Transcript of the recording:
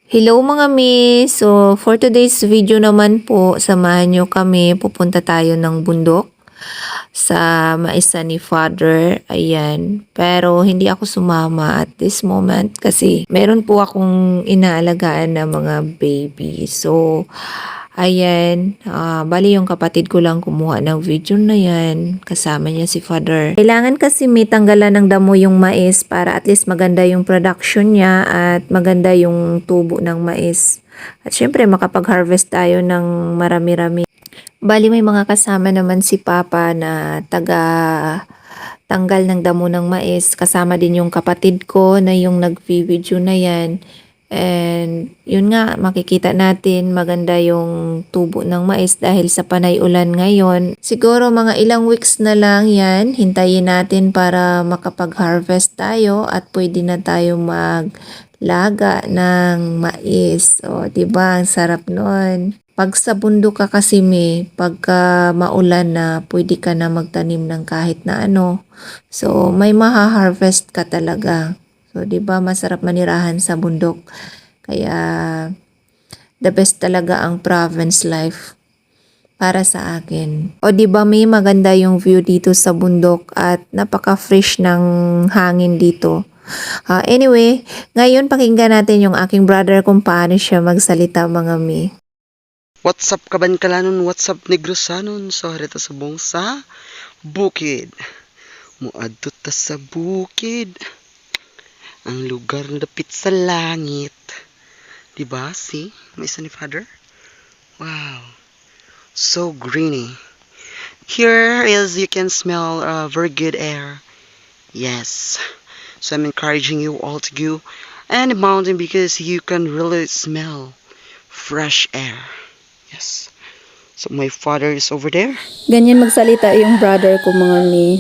Hello mga mi! So, for today's video naman po, samahan nyo kami. Pupunta tayo ng bundok sa maisa ni Father. Ayan. Pero hindi ako sumama at this moment kasi meron po akong inaalagaan na mga baby. So, ayan. Bali yung kapatid ko lang kumuha ng video na yan. Kasama niya si Father. Kailangan kasi may tanggalan ng damo yung mais para at least maganda yung production niya at maganda yung tubo ng mais. At syempre makapag-harvest tayo ng marami-rami. Bali may mga kasama naman si Papa na taga tanggal ng damo ng mais. Kasama din yung kapatid ko na yung nag-video na yan. And yun nga, makikita natin maganda yung tubo ng mais dahil sa panay ulan ngayon. Siguro mga ilang weeks na lang yan, hintayin natin para makapag-harvest tayo at pwede na tayo maglaga ng mais. O, diba? Ang sarap nun. Pag sa bundok ka kasi pagka maulan na, pwede ka na magtanim ng kahit na ano. So, may maha-harvest ka talaga. So, 'di ba masarap manirahan sa bundok. Kaya the best talaga ang province life para sa akin. O 'di ba may maganda yung view dito sa bundok at napaka-fresh ng hangin dito. Anyway, ngayon pakinggan natin yung aking brother kung paano siya magsalita mga mi. What's up kaban-kalanon, what's up negrosanon, so harita sa buong sa bukid. Muadto ta sa bukid. Ang lugar na dapit sa langit. Diba? See? May isa ni Father? Wow. So greeny. Here is, you can smell very good air. Yes. So I'm encouraging you all to go and the mountain because you can really smell fresh air. Yes. So my father is over there. Ganyan magsalita yung brother ko mga mi.